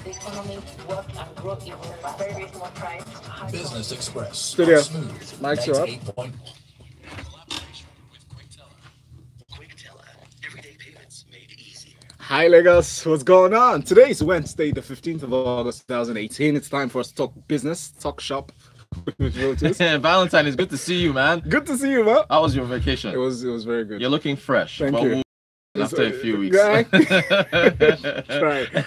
the economy work and grow even faster. Very small price. Business Express. Studio. Smooth. Mics are up. 98.1. Hi Lagos, what's going on? Today is Wednesday, the 15th of August 2018. It's time for us to talk business, talk shop with Rotus. Valentine, it's good to see you, man. Good to see you, man. How was your vacation? It was very good. You're looking fresh. Thank but you. After a few weeks. Right.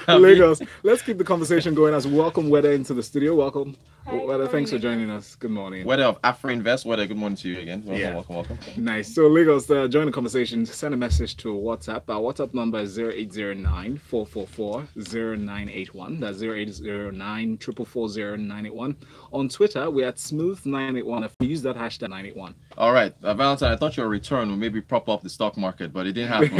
Lagos. Let's keep the conversation going as we welcome Wede into the studio. Welcome. Wede, thanks for joining us. Good morning. Wede of Afrin Invest. Wede, good morning to you again. Welcome. Nice. So Lagos, join the conversation. Send a message to WhatsApp. Our WhatsApp number is 0809-444-0981. That's 0809-444-0981. On Twitter, we're at Smooth981. If you use that hashtag 981. All right, Valentine, I thought your return would maybe prop up the stock market, but it didn't happen.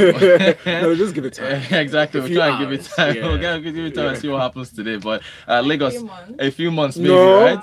No, just give it time. Exactly. We'll try and give it time. Yeah. We'll give it time and see what happens today. But Lagos, a few months maybe, No. right?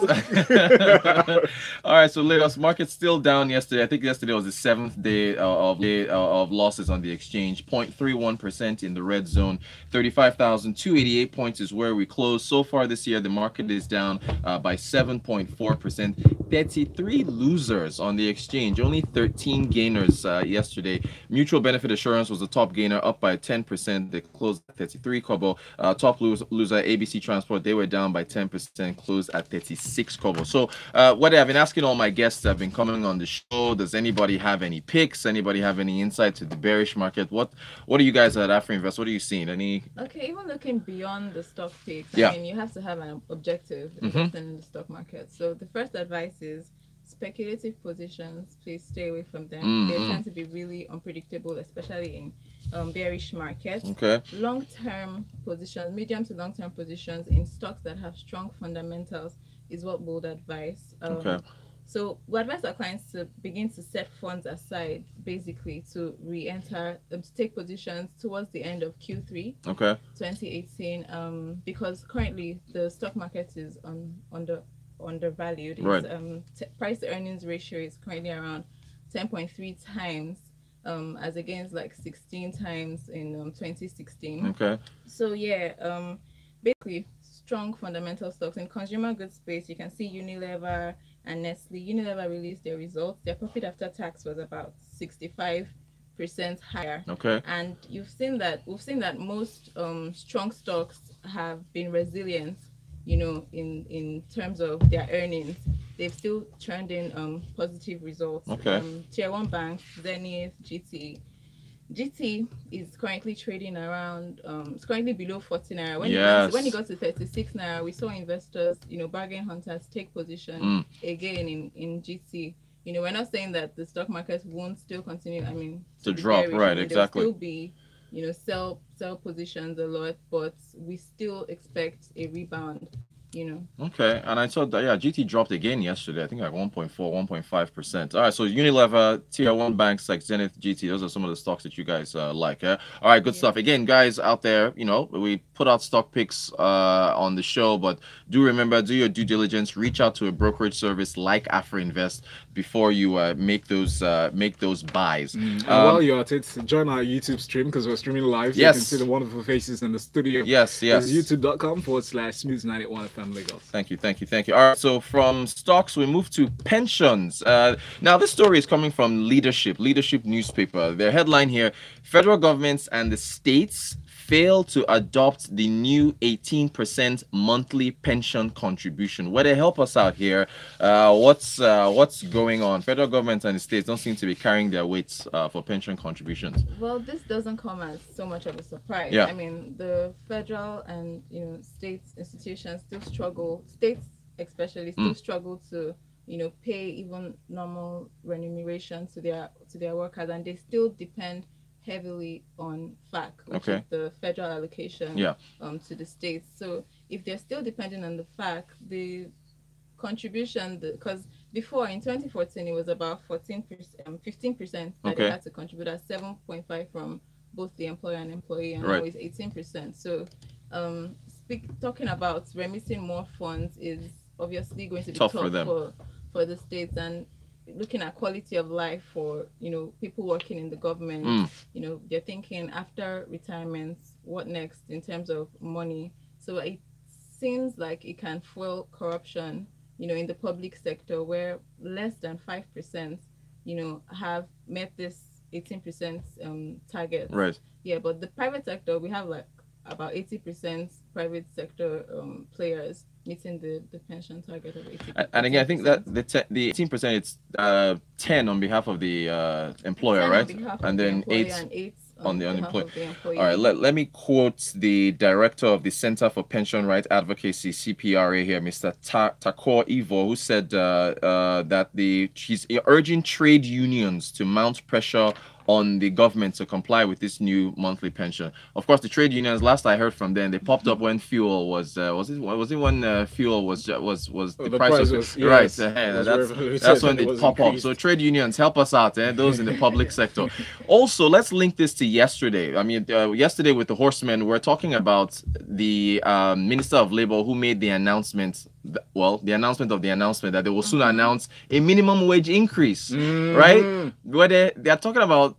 All right, so Lagos market still down yesterday. I think yesterday was the 7th day of losses on the exchange. 0.31% in the red zone. 35,288 points is where we closed. So far this year, the market is down by 7.4%. 33 losers on the exchange, only 13 gainers yesterday. Mutual Benefit Assurance was the top gainer, up by 10%. They closed at 33 kobo. Top loser ABC Transport, they were down by 10%, closed at 36 kobo. So what I've been asking all my guests that have been coming on the show, does anybody have any picks? Anybody have any insight to the bearish market? What are you guys at Afrin Invest? What are you seeing? Any? Okay, even looking beyond the stock picks, Yeah. I mean, you have to have an objective investing in the stock market. So the first advice is speculative positions, please stay away from them. They tend to be really unpredictable, especially in bearish markets. Okay. Long-term positions, medium to long-term positions in stocks that have strong fundamentals is what we would advise. Okay. So we advise our clients to begin to set funds aside, basically to re-enter, to take positions towards the end of Q3 Okay. 2018, because currently the stock market is undervalued. It's, Right. Price to earnings ratio is currently around 10.3 times, as against like 16 times in 2016. Okay. So yeah, basically strong fundamental stocks in consumer goods space. You can see Unilever and Nestle. Unilever released their results. Their profit after tax was about 65% higher. Okay. And we've seen that most strong stocks have been resilient, you know, in terms of their earnings. They've still turned in positive results. Okay. Tier 1 banks, Zenith, GT. GT is currently trading around, it's currently below 40 naira. When it got to 36 naira, we saw investors, you know, bargain hunters take position again in GT. You know, we're not saying that the stock market won't still continue, I mean, To drop, bearish. right, I mean, exactly. there'll still be, you know, sell positions a lot, but we still expect a rebound, you know. Okay, and I saw that GT dropped again yesterday. I think like 1.4, 1.5%. All right, so Unilever, Tier 1 banks like Zenith, GT, those are some of the stocks that you guys like. All right, good stuff. Again, guys out there, you know, we put out stock picks on the show, but do remember, do your due diligence. Reach out to a brokerage service like Afrin Invest before you make those buys. And while you're at it, join our YouTube stream because we're streaming live. So Yes. you can see the wonderful faces in the studio. Yes. It's youtube.com/smooth981FM Lagos. Thank you. All right, so from stocks, we move to pensions. Now, this story is coming from Leadership newspaper. Their headline here, federal governments and the states fail to adopt the new 18% monthly pension contribution. Where they help us out here, what's going on? Federal government and the states don't seem to be carrying their weights for pension contributions. Well, this doesn't come as so much of a surprise. Yeah. I mean, the federal and, you know, state institutions still struggle, states especially still struggle to, you know, pay even normal remuneration to their workers, and they still depend heavily on FAC, which is the federal allocation to the states. So if they're still depending on the FAC, the contribution, because before in 2014 it was about 14%, 15% that they had to contribute, at 7.5 from both the employer and employee, and now it's 18%. So talking about remitting more funds is obviously going to be tough for the states, and looking at quality of life for, you know, people working in the government. You know, they're thinking after retirement, what next in terms of money. So it seems like it can fuel corruption, in the public sector where less than 5%, have met this 18% target. Right. Yeah, but the private sector, we have like about 80% private sector players meeting the pension target of 80%. And again, I think that the 18%, it's 10 on behalf of the employer, 10 right? on behalf of And the then employer 8 and 8 on the behalf unemployed. of the employee. All right, let me quote the director of the Center for Pension Rights Advocacy, CPRA here, Mr. Takor Ivo, who said that she's urging trade unions to mount pressure on the government to comply with this new monthly pension. Of course, the trade unions, last I heard from them, they popped up when fuel was it when fuel was the price was right. That's when they pop up. So trade unions, help us out, those in the public sector. Also, let's link this to yesterday. I mean, yesterday with the horsemen, we're talking about the Minister of Labor who made the announcement. Well, the announcement of the announcement that they will soon announce a minimum wage increase, right? Where they are talking about.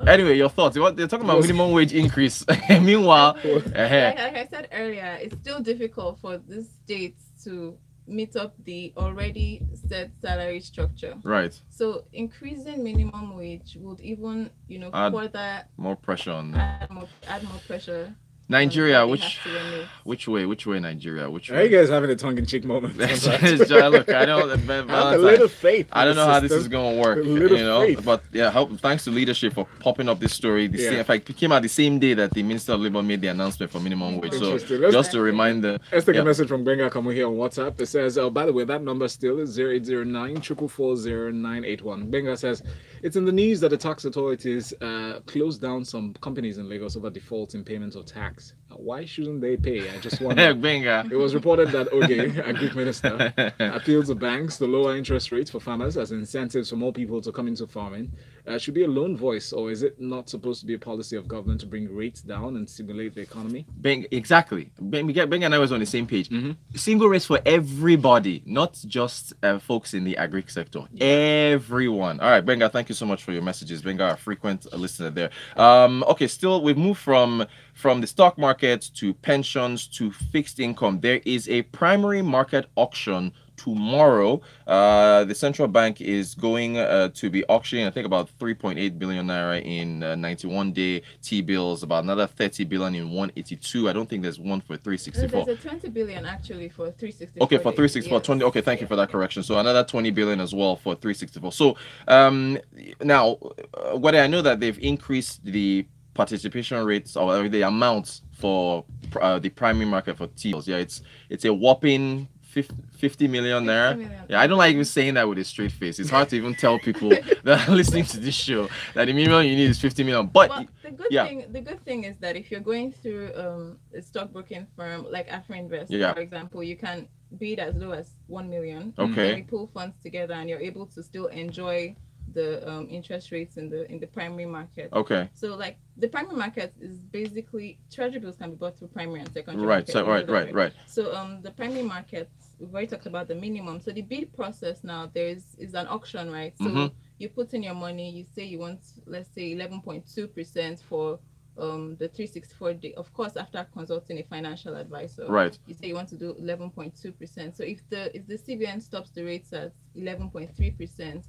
Anyway, your thoughts? They're talking about minimum wage increase. Meanwhile, like I said earlier, it's still difficult for the states to meet up the already set salary structure. Right. So increasing minimum wage would even, add further more pressure on add more pressure. Nigeria, which way Nigeria? Which way? Are you guys having a tongue-in-cheek moment? Look, I know that have a little faith. I don't know how this is going to work, faith. but yeah, thanks to leadership for popping up this story. In fact, it came out the same day that the Minister of Labor made the announcement for minimum wage. So just to remind the... Let's take a message from Benga Kamu here on WhatsApp. It says, by the way, that number still is 0809 444 0981. Benga says, it's in the news that the tax authorities closed down some companies in Lagos over default in payments of tax. Why shouldn't they pay? I just wonder. It was reported that Oge, a Greek minister, appeals to banks to lower interest rates for farmers as incentives for more people to come into farming. Should be a lone voice, or is it not supposed to be a policy of government to bring rates down and stimulate the economy? Exactly. Benga and I was on the same page. Single rates for everybody, not just folks in the agri sector. Everyone. All right, Benga, thank you so much for your messages. Benga, a frequent listener there. Okay, still, we've moved from the stock market to pensions to fixed income. There is a primary market auction tomorrow. The central bank is going to be auctioning, I think, about 3.8 billion naira in 91-day T-bills, about another 30 billion in 182. I don't think there's one for 364. There's a 20 billion actually for 364. Okay, for 364, yes. 20. Okay, thank you for that correction. So another 20 billion as well for 364. So now, what I know that they've increased the participation rates or the amounts for the primary market for T-bills. Yeah, it's a whopping 50 million there. Yeah, I don't like even saying that with a straight face. It's hard to even tell people that are listening to this show that the minimum you need is 50 million. But the good thing is that if you're going through a stockbroking firm like Afrin Invest, for example, you can bid as low as 1 million. Okay. And you pull funds together and you're able to still enjoy the interest rates in the primary market. Okay. So like the primary market is basically treasury bills can be bought through primary and secondary. Right. Market, So right. So the primary market, we've already talked about the minimum. So the bid process now is an auction, right? So you put in your money, you say you want, let's say 11.2% for the 364 day, of course, after consulting a financial advisor. Right. You say you want to do 11.2%. So if the CBN stops the rates at 11.3%,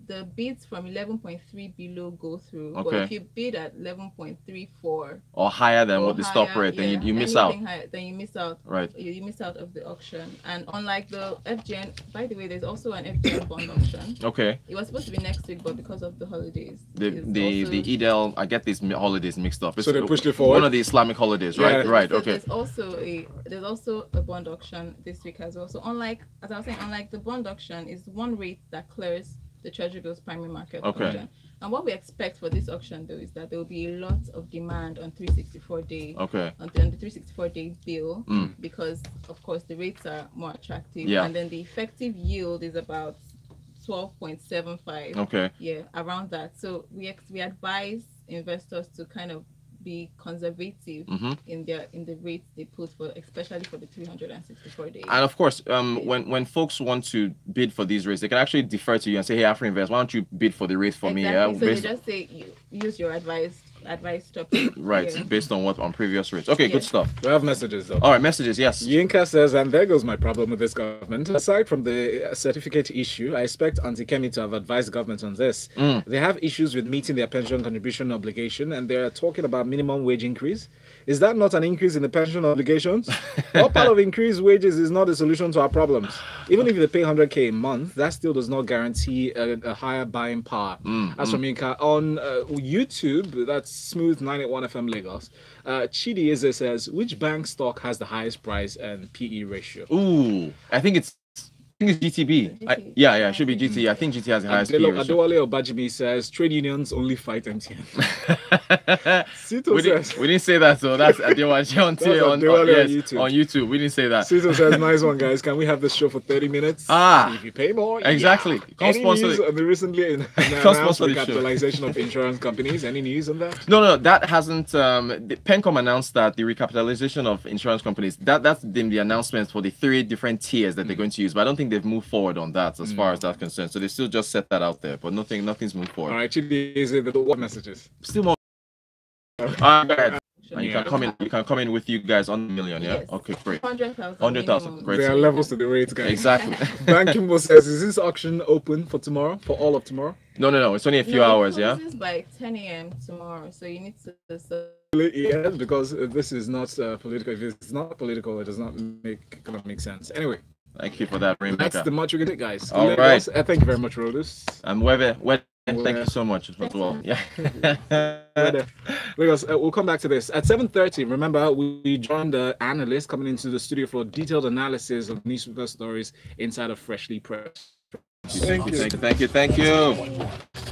the bids from 11.3 below go through. Okay. But if you bid at 11.34 or higher than what the stop rate, then you miss out. Then you miss out. Right. You miss out of the auction. And unlike the FGN, by the way, there's also an FGN bond auction. Okay. It was supposed to be next week, but because of the holidays, the Eid I get these holidays mixed up. So they pushed it forward. One of the Islamic holidays, right? Yeah. Right. So Okay. There's also a bond auction this week as well. So unlike the bond auction is one rate that clears the treasury bills primary market auction. And what we expect for this auction though is that there will be a lot of demand on 364 day on the 364 day bill because of course the rates are more attractive and then the effective yield is about 12.75. Okay. Yeah, around that. So we advise investors to kind of be conservative in the rates they put for, especially for the 364 days. And of course, when folks want to bid for these rates, they can actually defer to you and say, "Hey, Afrin Invest, why don't you bid for the rate for me?" Yeah. So they just say, use your advised advise stopping. Right, Yeah. based on what on previous rates. Okay, good Yeah. stuff. We have messages though. All right, messages. Yes. Yinka says, and there goes my problem with this government. Aside from the certificate issue, I expect Auntie Kemi to have advised government on this. They have issues with meeting their pension contribution obligation, and they're talking about minimum wage increase. Is that not an increase in the pension obligations? What part of increased wages is not a solution to our problems? Even if they pay 100K a month, that still does not guarantee a higher buying power. As from Yinka, on YouTube, that's Smooth 981 FM Lagos, Chidi Eze says, which bank stock has the highest price and PE ratio? Ooh, I think it's GTB. Yeah, it should be GT. I think GT has the highest PE ratio. Adewale Obajimi says, trade unions only fight MTN. Sito we didn't say that, so that's Adewale on YouTube. We didn't say that. Sito says, nice one, guys. Can we have this show for 30 minutes? If you pay more. Exactly. Yeah. Any news on the recently announced recapitalization of insurance companies? Any news on that? No, that hasn't. Pencom announced that the recapitalization of insurance companies, that's been the announcement for the 3 different tiers that they're going to use, but I don't think they've moved forward on that as far as that's concerned. So they still just set that out there, but nothing's moved forward. All right, Chidi, is it the what messages? Still more. And you can come in with you guys on the million, yeah? Yes. Okay, great. 100,000. Great. There are levels to the rates, guys. Exactly. Bankimbo says, is this auction open for tomorrow? For all of tomorrow? No. It's only a few hours, it yeah? closes by 10 a.m. tomorrow, so you need to. Yes, because this is not political. If it's not political, it does not make sense. Anyway. Thank you for that, Rainmaker. That's the much we get, guys. All right. Thank you very much, Rotus. And Wede, thank you so much as well. Yeah. Because we'll come back to this at 7:30. Remember, we joined the analyst coming into the studio for detailed analysis of newspaper stories inside of Freshly Pressed. Thank you.